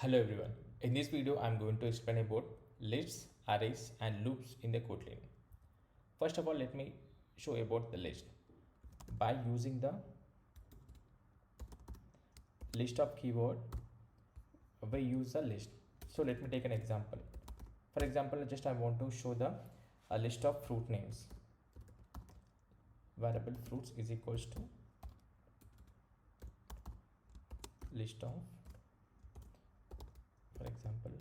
Hello everyone. In this video, I'm going to explain about lists, arrays and loops in the Kotlin. First of all, let me show about the list. By using the list of keyword, we use a list. So let me take an example. For example, just I want to show the a list of fruit names. Variable fruits is equals to list of, for example,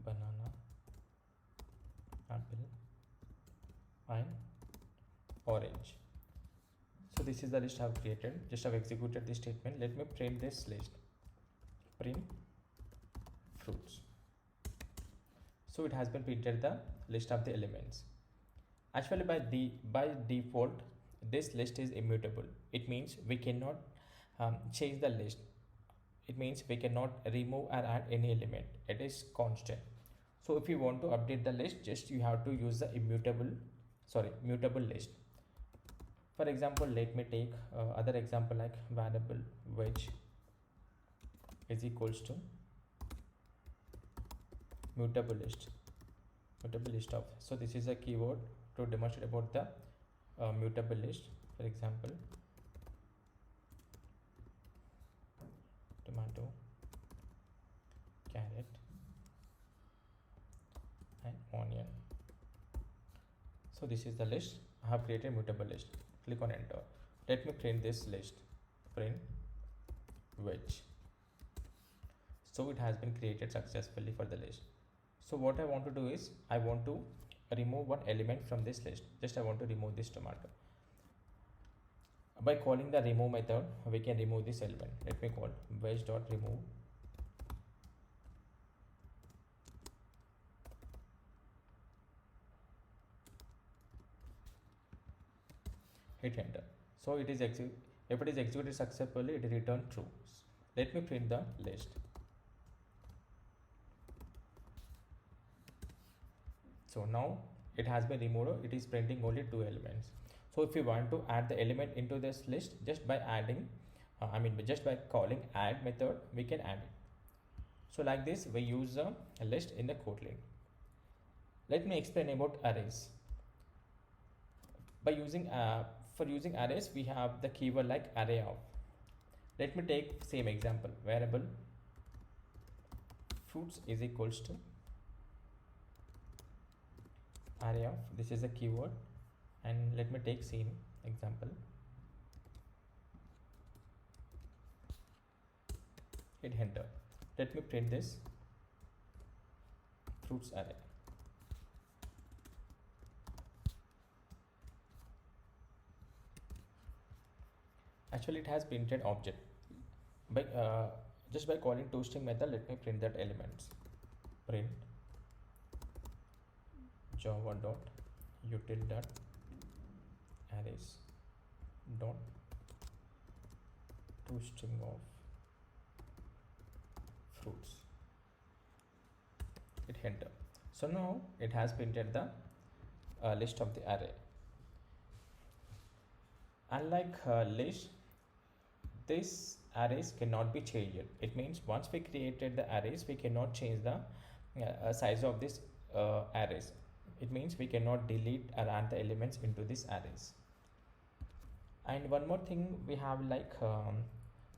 banana, apple and orange. So this is the list I've created. Just I've executed this statement. Let me print this list. Print fruits. So it has been printed the list of the elements. Actually, by default, this list is immutable. It means we cannot change the list. It means we cannot remove or add any element. It is constant. So if you want to update the list, just you have to use the mutable list. For example, let me take other example like variable wedge is equals to mutable list of. So this is a keyword to demonstrate about the mutable list. For example, tomato, carrot and onion. So this is the list. I have created mutable list. Click on enter. Let me print this list. Print wedge. So it has been created successfully for the list. So what I want to do is I want to remove one element from this list. Just I want to remove this tomato. By calling the remove method, we can remove this element. Let me call wedge.remove. Hit enter. So it is if it is executed successfully, it returns true. Let me print the list. So now it has been removed. It is printing only two elements. So if you want to add the element into this list, just by adding, just by calling add method, we can add it. So like this, we use a list in the Kotlin. Let me explain about arrays. By using for using arrays, we have the keyword like array of. Let me take same example. Variable fruits is equals to array of. This is a keyword, and let me take same example. Hit enter. Let me print this fruits array. Actually, it has printed object. By just by calling toString method, let me print that elements. Print java.util.arrays dot toString of fruits. Hit enter. So now it has printed the list of the array. Unlike list, these arrays cannot be changed. It means once we created the arrays, we cannot change the size of this arrays. It means we cannot delete or add the elements into these arrays. And one more thing we have like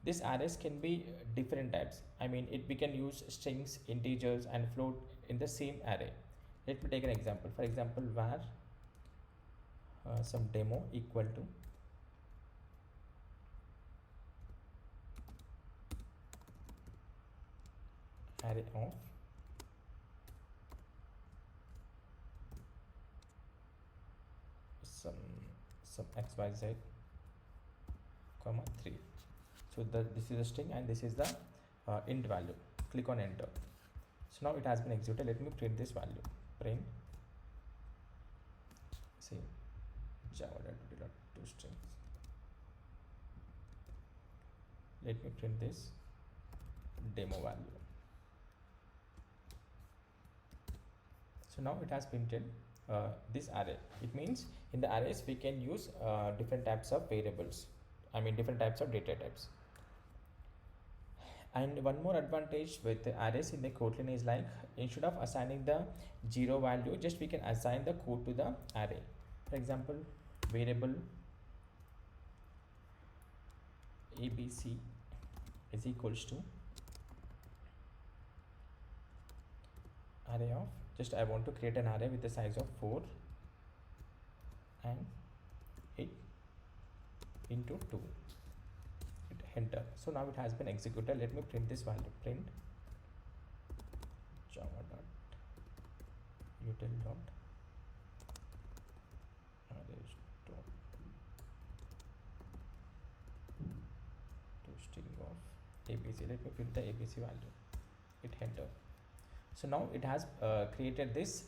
these arrays can be different types. We can use strings, integers and float in the same array. Let me take an example. For example, var some demo equal to array of some xyz comma 3. So this is a string and this is the int value. Click on enter. So now it has been executed. Let me print this value. Print same java.toStrings. Let me print this demo value. So now it has printed this array. It means in the arrays we can use different types of variables, different types of data types. And one more advantage with the arrays in the Kotlin is like instead of assigning the 0 value, just we can assign the code to the array. For example, variable abc is equals to array of, just I want to create an array with the size of 4 and it into 2, hit enter. So now it has been executed. Let me print this value, print java dot util dot arrays dot to string of abc. Let me print the abc value, hit enter. So now it has created this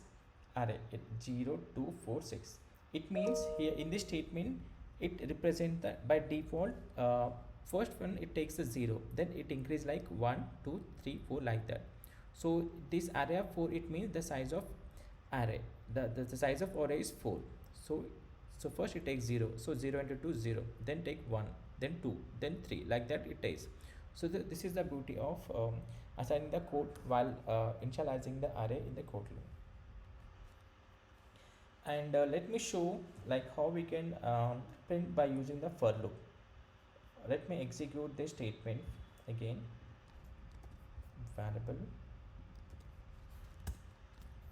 array at 0 2 4 6. It means here in this statement it represents that by default first one it takes a 0, then it increase like 1 2 3 4 like that. So this array of 4, it means the size of array, the size of array is 4. So first it takes 0, so 0 into 2 0, then take 1, then 2, then 3, like that it takes. So this is the beauty of assigning the code while initializing the array in the Kotlin. And let me show like how we can print by using the for loop. Let me execute this statement again. Variable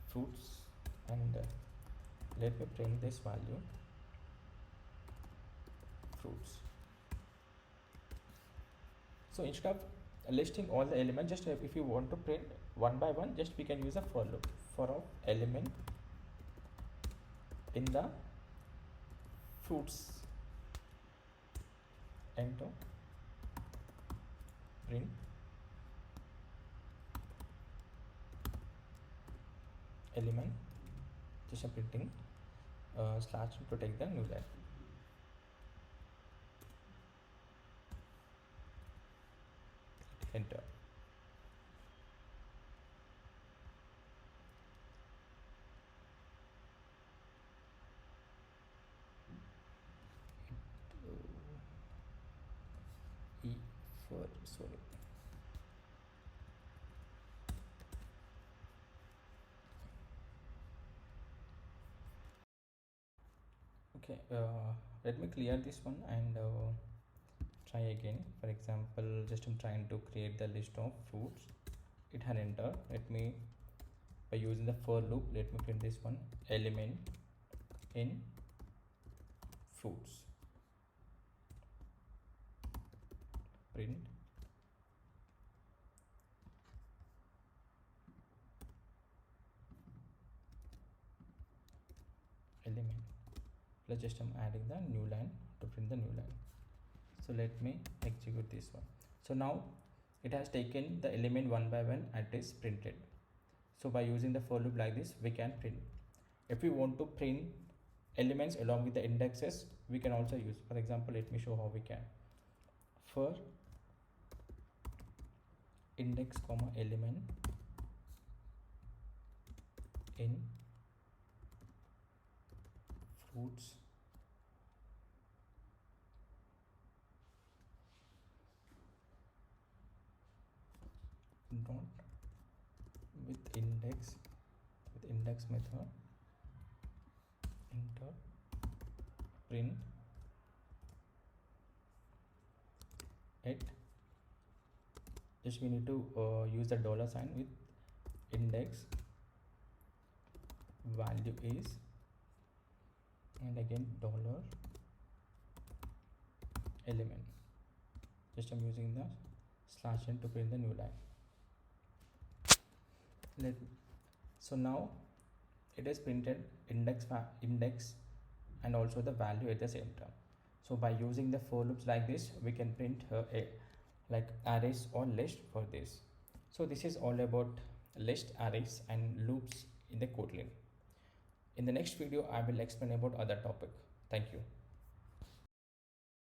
fruits, and let me print this value fruits. So instead of listing all the elements, just if you want to print one by one, just we can use a for loop. For of element in the fruits, enter, print element, just a printing slash to take the new line. Enter. E for sorry. Okay, let me clear this one and try again. For example, just I'm trying to create the list of fruits, it had enter. Let me, by using the for loop, let me print this one, element in fruits, print element, plus just I'm adding the new line to print the new line. So let me execute this one. So now it has taken the element one by one and it is printed. So by using the for loop like this, we can print. If we want to print elements along with the indexes, we can also use. For example, let me show how we can. For index comma element in fruits dot with index method, enter, print it. Just we need to use the dollar sign with index value is, and again dollar element. Just I'm using the slash n to print the new line. So now it is printed index and also the value at the same time. So by using the for loops like this, we can print like arrays or list for this. So this is all about list, arrays and loops in the Kotlin. In the next video, I will explain about other topic. Thank you.